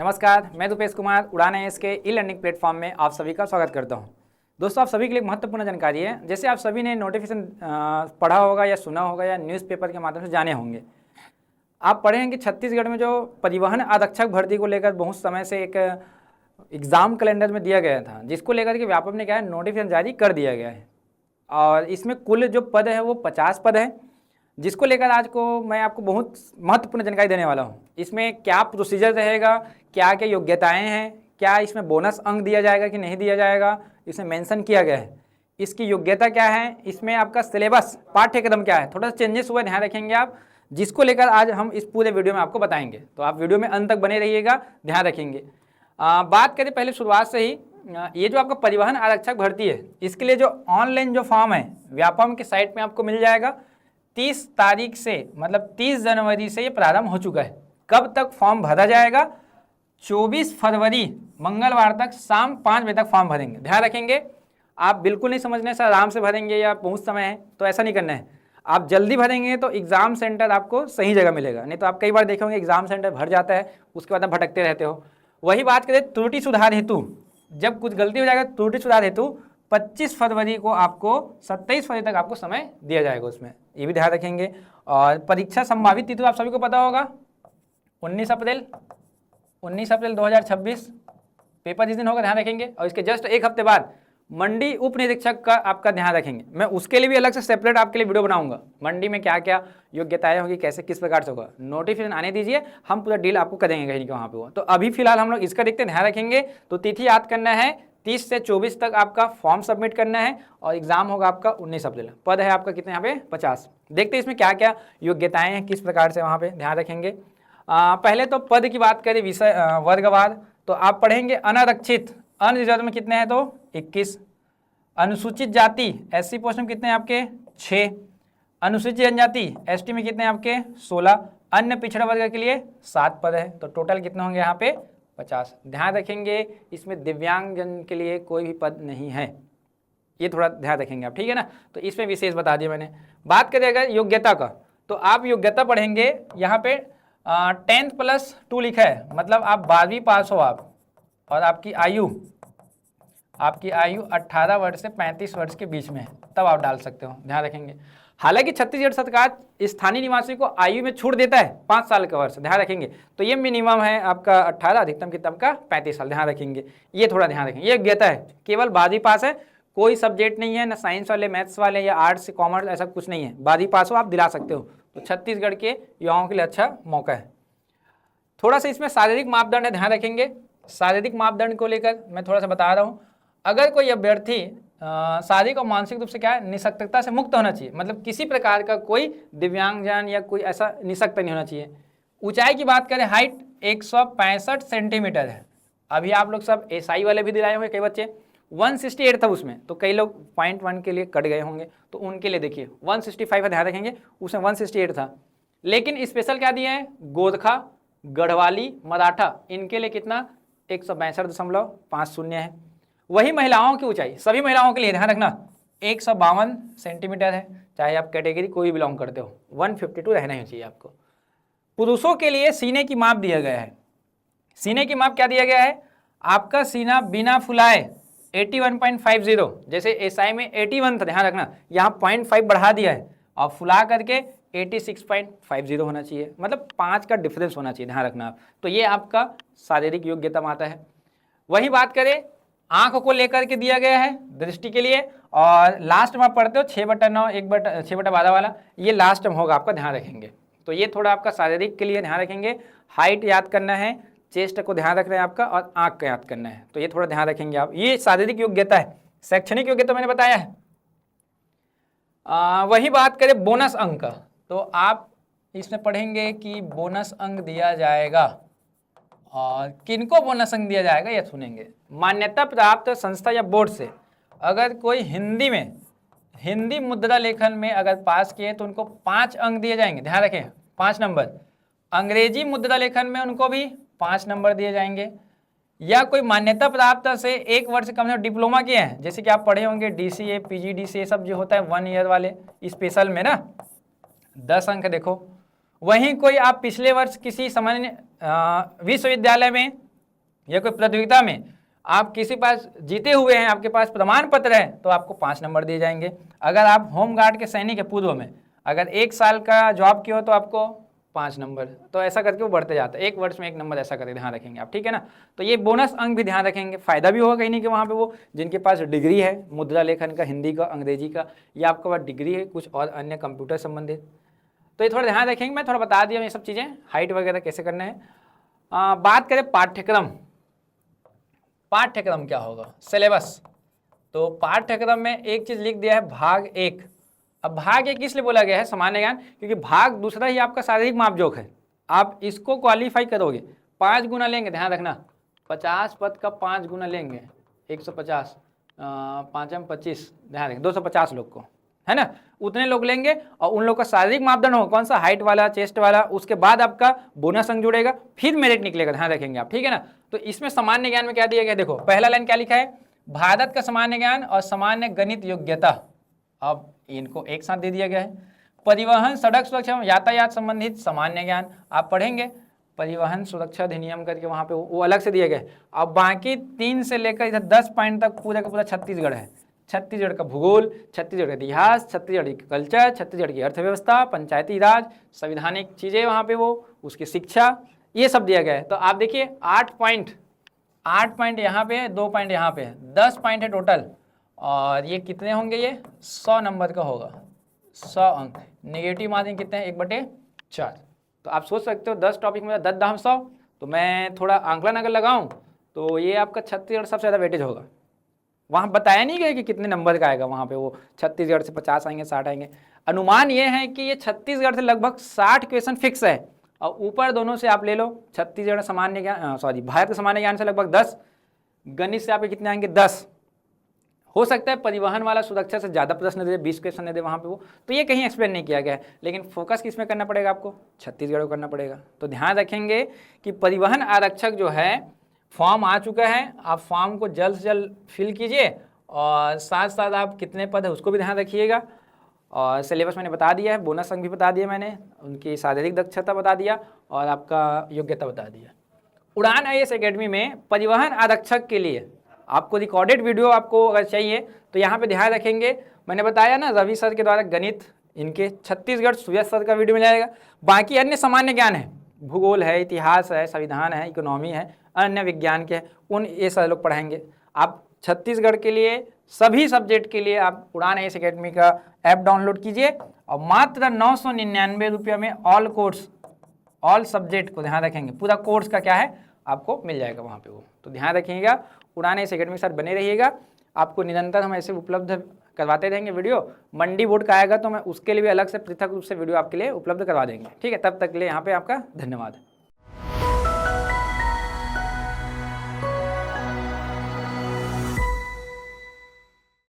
नमस्कार, मैं रुपेश कुमार उड़ान IAS के ई लर्निंग प्लेटफॉर्म में आप सभी का स्वागत करता हूं। दोस्तों, आप सभी के लिए महत्वपूर्ण जानकारी है। जैसे आप सभी ने नोटिफिकेशन पढ़ा होगा या सुना होगा या न्यूज़पेपर के माध्यम से जाने होंगे, आप पढ़े हैं कि छत्तीसगढ़ में जो परिवहन आरक्षक भर्ती को लेकर बहुत समय से एक एग्ज़ाम कैलेंडर में दिया गया था, जिसको लेकर के व्यापक ने क्या है नोटिफिकेशन जारी कर दिया गया है। और इसमें कुल जो पद है वो 50 पद है, जिसको लेकर आज को मैं आपको बहुत महत्वपूर्ण जानकारी देने वाला हूं। इसमें क्या प्रोसीजर रहेगा, क्या क्या योग्यताएं हैं, क्या इसमें बोनस अंक दिया जाएगा कि नहीं दिया जाएगा, इसमें मेंशन किया गया है। इसकी योग्यता क्या है, इसमें आपका सिलेबस पाठ्यक्रम क्या है, थोड़ा सा चेंजेस हुआ ध्यान रखेंगे आप, जिसको लेकर आज हम इस पूरे वीडियो में आपको बताएंगे। तो आप वीडियो में अंत तक बने रहिएगा, ध्यान रखेंगे। बात करें पहले शुरुआत से ही, ये जो आपका परिवहन आरक्षक भर्ती है, इसके लिए जो ऑनलाइन जो फॉर्म है व्यापम की साइट में आपको मिल जाएगा। 30 तारीख से मतलब 30 जनवरी से ये प्रारंभ हो चुका है। कब तक फॉर्म भरा जाएगा? 24 फरवरी मंगलवार तक शाम 5 बजे तक फॉर्म भरेंगे। ध्यान रखेंगे, आप बिल्कुल नहीं समझना सर आराम से भरेंगे या बहुत समय है, तो ऐसा नहीं करना है। आप जल्दी भरेंगे तो एग्ज़ाम सेंटर आपको सही जगह मिलेगा, नहीं तो आप कई बार देखे होंगे एग्ज़ाम सेंटर भर जाता है, उसके बाद आप भटकते रहते हो। वही बात करें त्रुटि सुधार हेतु, जब कुछ गलती हो जाएगा त्रुटि सुधार हेतु 25 फरवरी को आपको 27 फरवरी तक आपको समय दिया जाएगा उसमें, ये भी ध्यान रखेंगे। और परीक्षा संभावित तिथि आप सभी को पता होगा 19 अप्रैल 2026 पेपर जिस दिन होगा, ध्यान रखेंगे। और इसके जस्ट एक हफ्ते बाद मंडी उप निरीक्षक का आपका ध्यान रखेंगे। मैं उसके लिए भी अलग से सेपरेट आपके लिए वीडियो बनाऊंगा, मंडी में क्या क्या योग्यताएं होगी, कैसे किस प्रकार से होगा। नोटिफिकेशन आने दीजिए, हम पूरा डील आपको करेंगे कहीं कि वहाँ पे हो। तो अभी फिलहाल हम लोग इसका देखते हैं, ध्यान रखेंगे। तो तिथि याद करना है, 30 से 24 तक आपका फॉर्म सबमिट करना है और एग्जाम होगा आपका 19 अप्रैल। पद है आपका कितने यहाँ पे 50। देखते हैं इसमें क्या क्या योग्यताएं हैं, किस प्रकार से वहाँ पे ध्यान रखेंगे। पहले तो पद की बात करें, विषय वर्गवार, तो आप पढ़ेंगे अनारक्षित अनरिजर्व में कितने हैं तो 21, अनुसूचित जाति SC पोस्ट में कितने हैं आपके 6, अनुसूचित जनजाति ST में कितने हैं आपके 16, अन्य पिछड़ा वर्ग के लिए 7 पद है। तो टोटल कितने होंगे यहाँ पे 50। ध्यान रखेंगे इसमें दिव्यांगजन के लिए कोई भी पद नहीं है, ये थोड़ा ध्यान रखेंगे आप, ठीक है ना। तो इसमें विशेष बता दिया मैंने। बात करें अगर योग्यता का, तो आप योग्यता पढ़ेंगे यहाँ पे 10+2 लिखा है, मतलब आप 12वीं पास हो आप, और आपकी आयु 18 वर्ष से 35 वर्ष के बीच में है, तब आप डाल सकते हो, ध्यान रखेंगे। हालांकि छत्तीसगढ़ सरकार स्थानीय निवासी को आयु में छूट देता है 5 साल का वर्ष, ध्यान रखेंगे। तो ये मिनिमम है आपका 18, अधिकतम कितम का 35 साल, ध्यान रखेंगे। ये थोड़ा ध्यान रखेंगे, ये योग्यता है, केवल 12वीं पास है, कोई सब्जेक्ट नहीं है, ना साइंस वाले, मैथ्स वाले या आर्ट्स कॉमर्स, ऐसा कुछ नहीं है। 12वीं पास हो आप दिला सकते हो, तो छत्तीसगढ़ के युवाओं के लिए अच्छा मौका है। थोड़ा सा इसमें शारीरिक मापदंड है, ध्यान रखेंगे। शारीरिक मापदंड को लेकर मैं थोड़ा सा बता रहा हूँ। अगर कोई अभ्यर्थी शारीरिक और मानसिक रूप से क्या है निशक्तता से मुक्त होना चाहिए, मतलब किसी प्रकार का कोई दिव्यांगजन या कोई ऐसा निशक्त नहीं होना चाहिए। ऊंचाई की बात करें, हाइट 165 सेंटीमीटर है। अभी आप लोग सब SI वाले भी दिलाए होंगे, कई बच्चे 168 था उसमें, तो कई लोग 0.1 के लिए कट गए होंगे, तो उनके लिए देखिए 165 है, ध्यान रखेंगे, उसमें 168 था। लेकिन स्पेशल क्या दिया है, गोरखा, गढ़वाली, मराठा, इनके लिए कितना 162.50 है। वही महिलाओं की ऊंचाई, सभी महिलाओं के लिए ध्यान रखना 152 सेंटीमीटर है, चाहे आप कैटेगरी कोई भी बिलोंग करते हो, 152 रहना ही चाहिए आपको। पुरुषों के लिए सीने की माप दिया गया है। सीने की माप क्या दिया गया है, आपका सीना बिना फुलाए 81.50, जैसे SI में 81 था, ध्यान रखना, यहाँ 0.5 बढ़ा दिया है और फुला करके 86.50 होना चाहिए, मतलब 5 का डिफरेंस होना चाहिए, ध्यान रखना आप। तो ये आपका शारीरिक योग्यता में आता है। वही बात करें आंख को लेकर के दिया गया है दृष्टि के लिए, और लास्ट में आप पढ़ते हो 6/9 6/12 वाला, ये लास्ट में होगा आपका, ध्यान रखेंगे। तो ये थोड़ा आपका शारीरिक के लिए ध्यान रखेंगे। हाइट याद करना है, चेस्ट को ध्यान रखना है आपका, और आंख का याद करना है, तो ये थोड़ा ध्यान रखेंगे आप। ये शारीरिक योग्यता है। शैक्षणिक योग्यता मैंने बताया है। वही बात करें बोनस अंक, तो आप इसमें पढ़ेंगे कि बोनस अंक दिया जाएगा, और किनको बोनस अंक दिया जाएगा ये सुनेंगे। मान्यता प्राप्त संस्था या बोर्ड से अगर कोई हिंदी मुद्रा लेखन में अगर पास किए तो उनको 5 अंक दिए जाएंगे, ध्यान रखें 5 नंबर। अंग्रेजी मुद्रा लेखन में उनको भी 5 नंबर दिए जाएंगे। या कोई मान्यता प्राप्त से 1 वर्ष कम से डिप्लोमा किए हैं, जैसे कि आप पढ़े होंगे DCA PGDCA सब जो होता है 1 ईयर वाले स्पेशल में ना, 10 अंक देखो। वहीं कोई आप पिछले वर्ष किसी सामान्य विश्वविद्यालय में या कोई प्रतियोगिता में आप किसी पास जीते हुए हैं, आपके पास प्रमाण पत्र है, तो आपको 5 नंबर दिए जाएंगे। अगर आप होम गार्ड के सैनिक है पूर्व में, अगर 1 साल का जॉब किया हो तो आपको 5 नंबर। तो ऐसा करके वो बढ़ते जाता है, 1 वर्ष में 1 नंबर, ऐसा करके ध्यान रखेंगे आप, ठीक है ना। तो ये बोनस अंक भी ध्यान रखेंगे, फायदा भी होगा कहीं नहीं कि वहाँ पे वो जिनके पास डिग्री है मुद्रा लेखन का, हिंदी का, अंग्रेजी का, या आपके पास डिग्री है कुछ और अन्य कंप्यूटर संबंधित, तो ये थोड़ा ध्यान रखेंगे। मैं थोड़ा बता दिया ये सब चीज़ें, हाइट वगैरह कैसे करना है। बात करें पाठ्यक्रम, पाठ्यक्रम क्या होगा, सिलेबस। तो पाठ्यक्रम में एक चीज़ लिख दिया है भाग 1। अब भाग 1 इसलिए बोला गया है सामान्य ज्ञान, क्योंकि भाग दूसरा ही आपका शारीरिक मापजोक है। आप इसको क्वालिफाई करोगे 5 गुना लेंगे, ध्यान रखना, 50 पद का 5 गुना लेंगे, 150, 5 में 25, ध्यान रखें 250 लोग को, है ना, उतने लोग लेंगे। और उन लोग का शारीरिक मापदंड होगा कौन सा, हाइट वाला, चेस्ट वाला, उसके बाद आपका बोनस अंक जुड़ेगा, फिर मेरिट निकलेगा, ध्यान रखेंगे आप, ठीक है ना। तो इसमें सामान्य ज्ञान में क्या दिया गया, देखो पहला लाइन क्या लिखा है, भारत का सामान्य ज्ञान और सामान्य गणित योग्यता, अब इनको एक साथ दे दिया गया है। परिवहन, सड़क सुरक्षा, यातायात संबंधित सामान्य ज्ञान आप पढ़ेंगे, परिवहन सुरक्षा अधिनियम करके वहाँ पे वो अलग से दिया गया है। अब बाकी 3 से लेकर इधर 10 पॉइंट तक पूरा का पूरा छत्तीसगढ़ है। छत्तीसगढ़ का भूगोल, छत्तीसगढ़ का इतिहास, छत्तीसगढ़ की कल्चर, छत्तीसगढ़ की अर्थव्यवस्था, पंचायती राज, संवैधानिक चीज़ें वहाँ पे वो, उसकी शिक्षा, ये सब दिया गया है। तो आप देखिए 8 पॉइंट यहाँ पे है, 2 पॉइंट यहाँ पे है, 10 पॉइंट है टोटल। और ये कितने होंगे, ये 100 नंबर का होगा, 100 अंक। नेगेटिव मार्किंग कितने हैं, 1/4। तो आप सोच सकते हो 10 टॉपिक में 10 दाम 100, तो मैं थोड़ा आंकलन अगर लगाऊं तो ये आपका छत्तीसगढ़ सबसे ज़्यादा वेटेज होगा। वहाँ बताया नहीं गया कि कितने नंबर का आएगा, वहाँ पे वो छत्तीसगढ़ से 50 आएंगे, 60 आएंगे। अनुमान ये है कि ये छत्तीसगढ़ से लगभग 60 क्वेश्चन फिक्स है, और ऊपर दोनों से आप ले लो, छत्तीसगढ़ सामान्य ज्ञान, भारत के सामान्य ज्ञान से लगभग 10, गणित से आपके कितने आएंगे 10। हो सकता है परिवहन वाला सुरक्षा से ज़्यादा प्रश्न दे, 20 क्वेश्चन दे वहाँ पे वो, तो ये कहीं एक्सप्लेन नहीं किया गया है। लेकिन फोकस किस में करना पड़ेगा आपको, छत्तीसगढ़ को करना पड़ेगा। तो ध्यान रखेंगे कि परिवहन आरक्षक जो है फॉर्म आ चुका है, आप फॉर्म को जल्द से जल्द फिल कीजिए, और साथ साथ आप कितने पद है उसको भी ध्यान रखिएगा। और सिलेबस मैंने बता दिया है, बोनस अंक भी बता दिया मैंने, उनकी शारीरिक दक्षता बता दिया, और आपका योग्यता बता दिया। उड़ान IAS एकेडमी में परिवहन आरक्षक के लिए आपको रिकॉर्डेड वीडियो आपको अगर चाहिए तो यहाँ पे ध्यान रखेंगे, मैंने बताया ना रवि सर के द्वारा गणित, इनके छत्तीसगढ़ सुयस सर का वीडियो मिल जाएगा। बाकी अन्य सामान्य ज्ञान है, भूगोल है, इतिहास है, संविधान है, इकोनॉमी है, अन्य विज्ञान के उन ये सारे लोग पढ़ाएंगे। आप छत्तीसगढ़ के लिए सभी सब्जेक्ट के लिए आप उड़ान IAS एकेडमी का ऐप डाउनलोड कीजिए, और मात्र 999 रुपये में ऑल कोर्स, ऑल सब्जेक्ट को ध्यान रखेंगे, पूरा कोर्स का क्या है आपको मिल जाएगा वहाँ पे वो। तो ध्यान रखिएगा, उड़ान IAS एकेडमी के साथ बने रहिएगा, आपको निरंतर हम ऐसे उपलब्ध करवाते रहेंगे वीडियो। मंडी बोर्ड का आएगा तो मैं उसके लिए भी अलग से पृथक रूप से वीडियो आपके लिए उपलब्ध करवा देंगे, ठीक है। तब तक के लिए यहाँ पे आपका धन्यवाद।